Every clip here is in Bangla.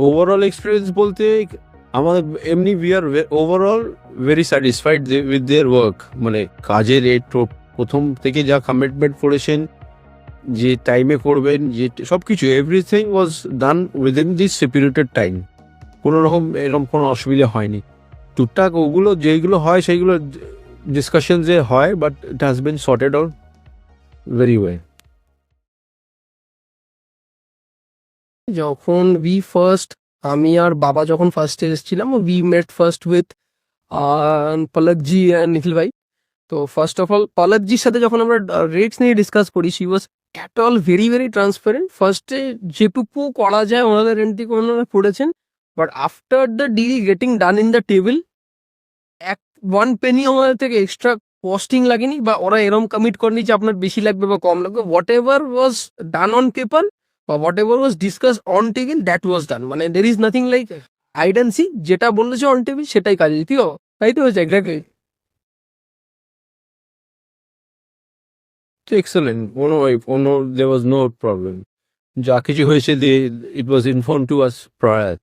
ওভারঅল এক্সপিরিয়েন্স বলতে আমাদের এমনি we are overall very satisfied with their work. মানে কাজের এই প্রথম থেকে যা কমিটমেন্ট করেছেন, যে টাইমে করবেন, যে সব কিছু everything was done within this stipulated time. কোনো রকম এরকম কোনো অসুবিধা হয়নি। টুকটাক ওগুলো যেগুলো হয় সেইগুলো ডিসকাশন যে হয়, but it has been sorted out very well. যখন আমি আর বাবা যখন ফার্স্ট এসেছিলাম, we met first with Palakji and Nikhil ভাই। তো ফার্স্ট অফ অল পলকজির সাথে যখন আমরা রেটস নিয়ে ডিসকাস করি, she was at all very very transparent. ফার্স্টে যেটুকু করা যায় ওনাদের রেন্ট থেকে ওনারা করেছেন, but after the deal getting done in the table, one penny আমাদের থেকে এক্সট্রা কস্টিং লাগেনি, বা ওরা এরম কমিট করেনি যে আপনার বেশি লাগবে বা কম লাগবে। Whatever was done on paper বা whatever was discuss on table, that was done. মানে there is nothing like hide and seek, যেটা বলেছে অন টেবিল সেটাই কাজে দিতে হবে, তাই তো হয়েছে exactly. Excellent, there was no problem. যা কিছু হয়েছে it was informed to us prior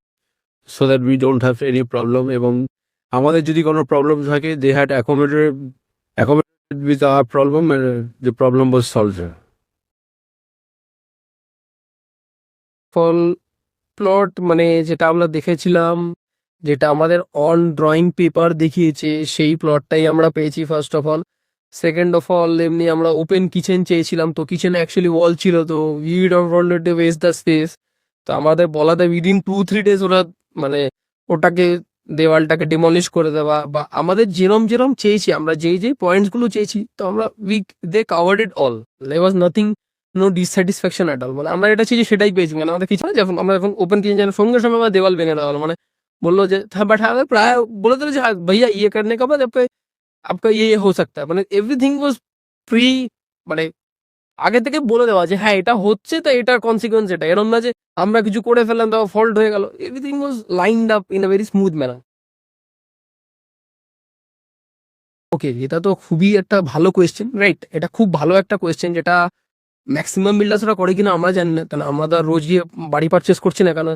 so that we don't have any problem, এবং আমাদের যদি কোনো প্রবলেম থাকে they had accommodated with our problem and the problem was solved. ফল প্লট মানে যেটা আমরা দেখেছিলাম, যেটা আমাদের অন ড্রয়িং পেপার দেখিয়েছে, সেই প্লটটাই আমরা পেয়েছি first of all. Second of all এমনি আমরা ওপেন কিচেন চেয়েছিলাম, তো কিচেনে অ্যাকচুয়ালি ওয়াল ছিল, তো we don't wanted to West the space. তো আমাদের বলাতে উইদিন 2-3 days ওরা মানে ওটাকে দেওয়ালটাকে ডিমলিশ করে দেওয়া, বা আমাদের যেরম যেরম চেয়েছি, আমরা যেই পয়েন্টসগুলো চেয়েছি, তো আমরা they covered it all. There was nothing, no dissatisfaction at all. মানে আমরা এটা চেয়েছি সেটাই পেয়েছি। মানে আমাদের কিছু না, যখন আমরা এখন ওপেন কিচেন জানি, সঙ্গে সঙ্গে আমরা দেওয়াল ভেঙে দেওয়া হলো। মানে বললো যে হ্যাঁ, বাট হ্যাঁ প্রায় বলে দিল যে হ্যাঁ ভাইয়া ইয়ে করনে কা বাদ आपका ये हो सकता है। মানে এভরিথিং ওয়াজ প্রি, মানে আগে থেকে বলে দেওয়া যে হ্যাঁ এটা হচ্ছে, তো এটার কনসিকুয়েন্স এটা, এরকম না যে আমরা কিছু করে ফেললাম তো ফল্ট হয়ে গেল। Everything was lined up in a very smooth manner. Okay, এটা তো খুবই একটা ভালো কোয়েশ্চেন, রাইট? এটা খুব ভালো একটা কোয়েশ্চেন, যেটা ম্যাক্সিমাম বিল্ডার্সরা করে কিনা আমরা জানি না, কারণ আমরা তো আর রোজ গিয়ে বাড়ি পারচেস করছি না। কারণ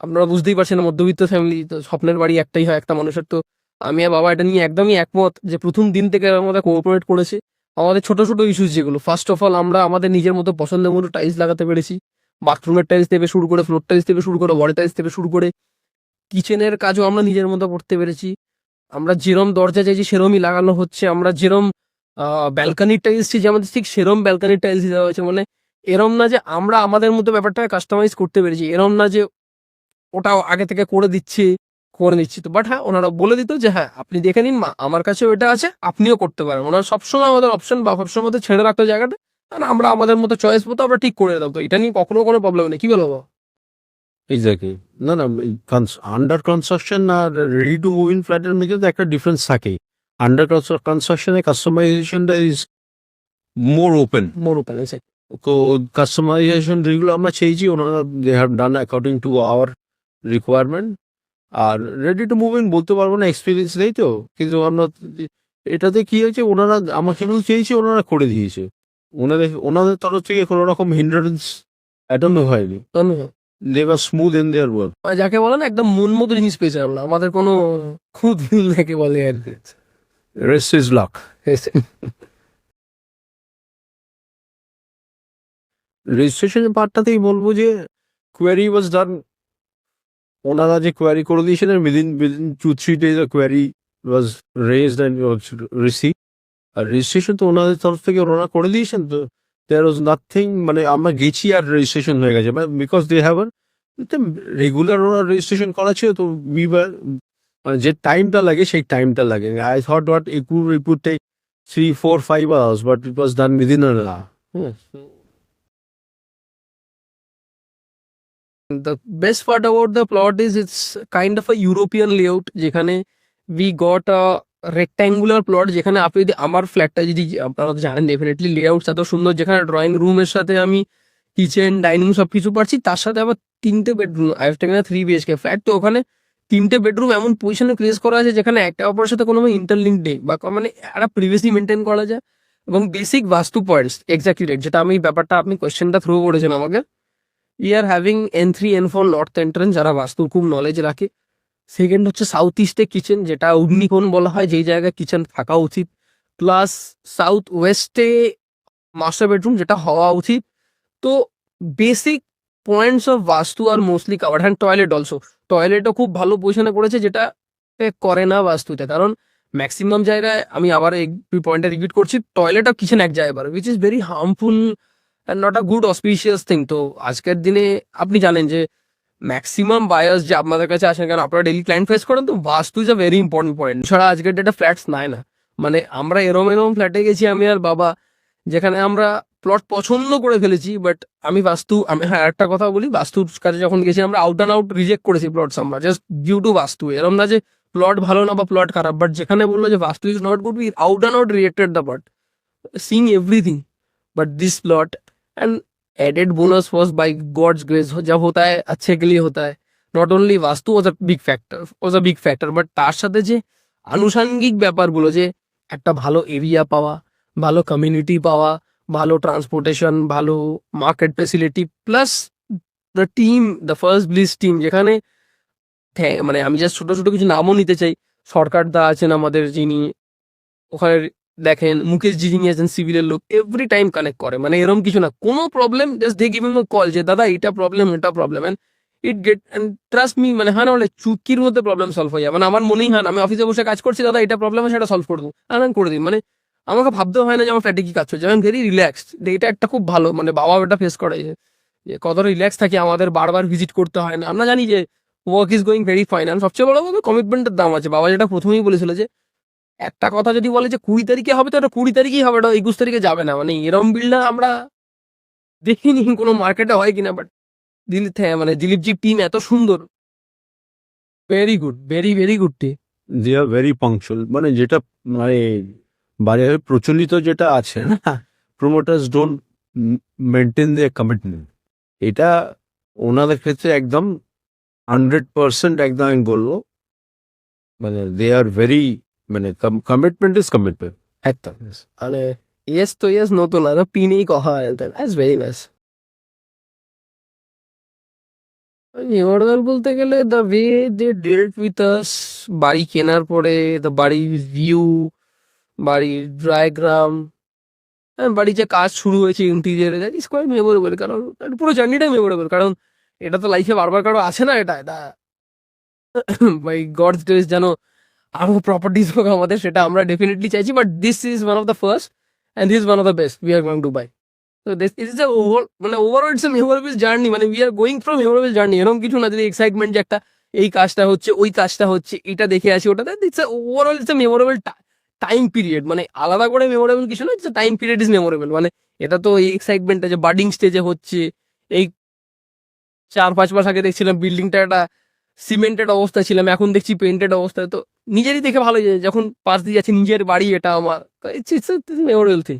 আপনারা বুঝতেই পারছেন না, মধ্যবিত্ত ফ্যামিলি, তো স্বপ্নের বাড়ি একটাই হয় একটা মানুষের। তো আমি আর বাবা এটা নিয়ে একদমই একমত যে প্রথম দিন থেকে আমাদের কোঅপারেট করেছে। আমাদের ছোট ছোট ইস্যুস যেগুলো, ফার্স্ট অফ অল আমরা আমাদের নিজের মতো পছন্দের মতো টাইলস লাগাতে পেরেছি। বাথরুমের টাইলস থেকে শুরু করে, ফ্লোর টাইলস থেকে শুরু করে, ওয়াল টাইলস থেকে শুরু করে, কিচেনের কাজও আমরা নিজের মতো করতে পেরেছি। আমরা যেরম দরজা চাইছি সেরমই লাগানো হচ্ছে। আমরা যেরম ব্যালকানির টাইলস চাইছি, আমাদের ঠিক সেরম ব্যালকানির টাইলস দেওয়া হয়েছে। মানে এরম না যে আমরা আমাদের মতো ব্যাপারটাকে কাস্টমাইজ করতে পেরেছি, এরম না যে ওটাও আগে থেকে করে নিচ্ছি। তো বাট হ্যাঁ, ওনারা বলে দিত যে হ্যাঁ আপনি দেখে নিন মা, আমার কাছেও এটা আছে, আপনিও করতে পারেন। ওনারা সবসময় আমাদের অপশন বা সবসময় আমাদের ছেড়ে রাখতো জায়গাটা, আর আমরা আমাদের মতো চয়েস মতো আমরা ঠিক করে দিতাম। তো এটা নিয়ে কখনো কোনো প্রবলেম নেই, কি বলবো? এক্স্যাক্টলি। না না, আন্ডার কনস্ট্রাকশন আর রেডি টু মুভ ইন ফ্ল্যাটের মধ্যে তো একটা ডিফারেন্স থাকেই। আন্ডার কনস্ট্রাকশনে কাস্টমাইজেশনটা is more open. More open আছে। তো কাস্টমাইজেশন যেগুলো আমরা চেয়েছি ওনারা they have done according to our requirement. আর রেডি টু মুভ ইন বলতে পারবো না, এক্সপিরিয়েন্স নেই তো, কিন্তু আমরা এটাতে কি হয়েছে, ওনারা আমার যেগুলো চেয়েছি ওনারা করে দিয়েছে। ওনাদের তরফ থেকে কোনো রকম হিন্ড্রেন্স অ্যাটেন্ড হয়নি। They were smooth in their work. যাকে বলে না একদম মন মতো জিনিস পেয়েছে আমরা, আমাদের কোনো খুদ মিল নাকি বলে আর কি। Rest is lakh. রেজিস্ট্রেশনের পার্টটাতেই বলবো যে কোয়ারি ওয়াজ ডান। ওনারা যে কোয়ারি করে দিয়েছিলেন within 2-3 days query was raised and receive. আর রেজিস্ট্রেশন তো ওনাদের তরফ থেকে ওনারা করে দিয়েছেন। তো দেয়ার ওয়াজ নাথিং, মানে আমরা গেছি আর রেজিস্ট্রেশন হয়ে গেছে, বিকজ দে হ্যাভ রেগুলার ওনার রেজিস্ট্রেশন করা ছিল। তো মানে যে টাইমটা লাগে সেই টাইমটা লাগে। I thought what it would take 3-4-5 hours, but it was done within an hour. The best part about the plot is it's kind of a European layout, যেখানে we got a rectangular plot, যেখানে আপনি যদি আমার ফ্ল্যাটটা যদি আপনারা তো জানেন ডেফিনেটলি, লেআউট এত সুন্দর, যেখানে ড্রয়িং রুমের সাথে আমি কিচেন ডাইনিং সব কিছু পাচ্ছি, তার সাথে আবার 3টে bedroom. I have taken a 3 BHK flat. তো ওখানে 3টে বেডরুম এমন পজিশনে প্লেস করা আছে যেখানে একটা অপরের সাথে কোনো ইন্টারলিঙ্ক নেই, বা মানে একটা প্রিভেসি মেনটেন করা যায়। এবং বেসিক বাস্তু পয়েন্টস এক্স্যাক্টলি রাইট, যেটা আমি ব্যাপারটা আপনি কোয়েশ্চেনটা থ্রো করেছেন আমাকে, we are having N3 N4 north entrance যারা বাস্তুর খুব নলেজ রাখে। সেকেন্ড হচ্ছে সাউথ ইস্টে কিচেন, যেটা অগ্নিকোণ বলা হয়, যেই জায়গায় কিচেন থাকা উচিত। প্লাস সাউথ ওয়েস্টে মাস্টার বেডরুম, যেটা হওয়া উচিত। তো basic points of vastu are mostly covered. And toilet also, টয়লেটও খুব ভালো পজিশনে করেছে, যেটা করে না বাস্তুতে। কারণ ম্যাক্সিমাম জায়গায়, আমি আবার এই পয়েন্টটা রিপিট করছি, টয়লেট আর কিচেন এক জায়গায় পারে, which is very harmful and not a good auspicious thing. তো আজকের দিনে আপনি জানেন যে ম্যাক্সিমাম বায়ার্স যে আপনাদের কাছে আসেন, কারণ আপনারা ডেইলি ক্লায়েন্ট ফেস করেন, তো বাস্তু is a very important point. ছাড়া আজকের ডেটে ফ্ল্যাটস নেয় না। মানে আমরা এরম এরম ফ্ল্যাটে গেছি আমি আর বাবা, যেখানে আমরা প্লট পছন্দ করে ফেলেছি, বাট আমি হ্যাঁ একটা কথা বলি, বাস্তুর কাছে যখন গেছি আমরা আউট অ্যান্ড আউট রিজেক্ট করেছি প্লটস, আমরা জাস্ট ডিউ টু বাস্তু। এরম না যে প্লট ভালো না বা প্লট খারাপ, বাট যেখানে বললো যে vastu is not good, we out and out rejected the plot, seeing everything. But this plot and added bonus was by God's grace, जब होता है अच्छे के लिए होता है। নট অনলি বাস্তু ওয়াজ আ বিগ ফ্যাক্টর, বাট তার সাথে যে আনুষাঙ্গিক ব্যাপারগুলো, যে একটা ভালো এরিয়া পাওয়া, ভালো কমিউনিটি পাওয়া, ভালো ট্রান্সপোর্টেশন, ভালো market facility, plus the team, the first bliss team, যেখানে মানে আমি জাস্ট ছোট ছোট কিছু নামও নিতে চাই। সরকার দা আছেন আমাদের, যিনি ওখানে দেখেন, মুকেশ জি যিনি আছেন সিভিলের লোক, এভরি টাইম কানেক্ট করে। মানে এরকম কিছু না, কোনো problem just they give him a call যে দাদা এটা problem and it get and trust me, মানে হয় না বলে চুটকির মধ্যে প্রবলেম সলভ হয়ে যায়। মানে আমার মনেই হয় না, আমি অফিসে বসে কাজ করছি, দাদা এটা প্রবলেম আছে, সেটা সলভ করে দেবো, আমি করে দিই। মানে আমাকে ভাবতেও হয় না যে আমার ফ্ল্যাটে কি কাজ হচ্ছে, আমি ভেরি রিল্যাক্সড। এটা একটা খুব ভালো, মানে বাবা এটা ফেস করে যে কত রিল্যাক্স থাকি, আমাদের বারবার ভিজিট করতে হয় না। আমরা জানি যে work is going very fine, আর সবচেয়ে বড় কথা কমিটমেন্টের দাম আছে। বাবা যেটা প্রথমেই বলেছিল যে একটা কথা যদি বলে যে 20 তারিখে হবে, তো এটা 20 তারিখেই হবে, এটা 21 তারিখে যাবে না। মানে এরম বিল্ডার আমরা দেখিনি কোনো মার্কেটে হয় কিনা, বাট মানে দিলীপজির টিম এত সুন্দর, very good, very very good team. They are very punctual. মানে যেটা মানে বাজারে প্রচলিত যেটা আছে না, promoters don't maintain their commitment, এটা ওনাদের ক্ষেত্রে একদম 100% একদম আমি বলবো। মানে দে আর ভেরি, মানে কমিটমেন্ট ইজ কমিটমেন্ট। একদম মানে ইয়েস তো ইয়েস, নতুন আর পিনেই কথা হয়, দ্যাটস ভেরি নাইস। মেমোরেবল বলতে গেলে the way they dealt with us, বাড়ি কেনার পরে দ্য বাড়ির ভিউ, বাড়ির ডায়াগ্রাম, বাড়ির যে কাজ শুরু হয়েছে ইন্টিরিয়ারে, দ্যাট ইজ কোয়াইট মেমোরেবল। কারণ পুরো জার্নিটাই মেমোরেবল, কারণ এটা তো লাইফে বারবার কারো আছে না, এটা এটা বাই গডস গ্রেস যেন আরো প্রপার্টিজ হোক আমাদের, সেটা আমরা ডেফিনেটলি চাইছি। But this is one of the first and this is one of the best we are going to buy. তো দিস ইজ দ্য মানে overall it's a memorable journey. মানে we are going from memorable journey, এরকম কিছু না যদি এক্সাইটমেন্ট যে একটা এই কাজটা হচ্ছে, ওই কাজটা হচ্ছে, এটা দেখে আসি, ওটা it's overall it's a memorable time period. মানে আলাদা করে মেমোরেবল কিছু না, it's time period is memorable. মানে এটা তো এই এক্সাইটমেন্টটা যে বাডিং স্টেজে হচ্ছে, এই 4-5 মাস আগে দেখছিলাম বিল্ডিংটা একটা সিমেন্টেড অবস্থা ছিলাম, এখন দেখছি পেন্টেড অবস্থায়। তো নিজেরই দেখে ভালো যায়, যখন পাশ দিয়ে যাচ্ছি, নিজের বাড়ি এটা আমার, ইটস মেমোরেবল থিং।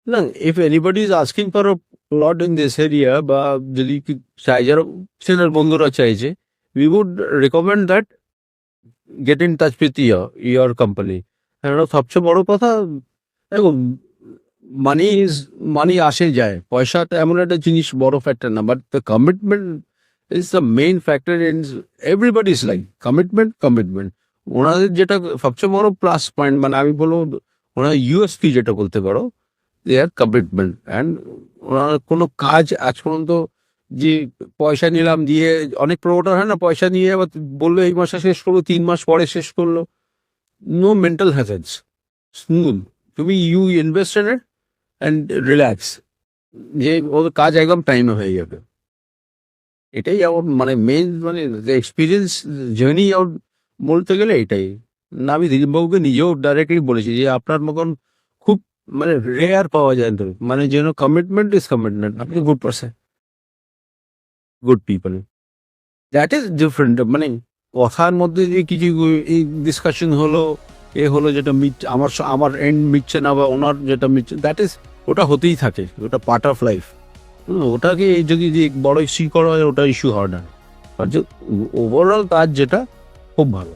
না, if anybody is asking for a plot in this area, বা যদি চাই, যারা চেনার বন্ধুরা চাইছে, we would recommend that get in touch with your company. কারণ সবচেয়ে বড় কথা, দেখো, মানি আসে যায়, পয়সাটা এমন একটা জিনিস বড় ফ্যাক্টর না, but the commitment is the main factor in everybody's life. Commitment ওনাদের যেটা সবচেয়ে বড় প্লাস পয়েন্ট, মানে আমি বলবো ওনার ইউএসপি যেটা বলতে পারো, দেয়ার কমিটমেন্ট। অ্যান্ড ওনার কোনো কাজ আজ পর্যন্ত যে পয়সা নিলাম দিয়ে, অনেক প্রমোটার হয় না, পয়সা নিয়ে আবার বললো এই মাসে শেষ করলো, 3 মাস পরে শেষ করলো। No mental hazards, smooth. তুমি you invest in it and relax, যে ওর কাজ একদম টাইমে হয়ে যাবে। এটাই আমার মানে মেন, মানে এক্সপিরিয়েন্স জার্নি আমার বলতে গেলে এটাই। না, আমি দিলীপবাবুকে নিজেও ডাইরেক্টলি বলেছি যে আপনার মতন খুব মানে রেয়ার পাওয়া যায় তো, মানে যেন কমিটমেন্ট ইজ কমিটমেন্ট। আপনি good person, good people, that is different. মানে কথার মধ্যে যে কিছু এই ডিসকাশন হলো, হলো যেটা আমার এন্ড মিটছে না, বা ওনার যেটা মিটছে, দ্যাট ইজ, ওটা হতেই থাকে, ওটা পার্ট অফ লাইফ। ওটাকে যদি বড় ইস্যু করা হয়, ওটা ইস্যু হয় না। আর যে ওভারঅল কাজ যেটা খুব ভালো।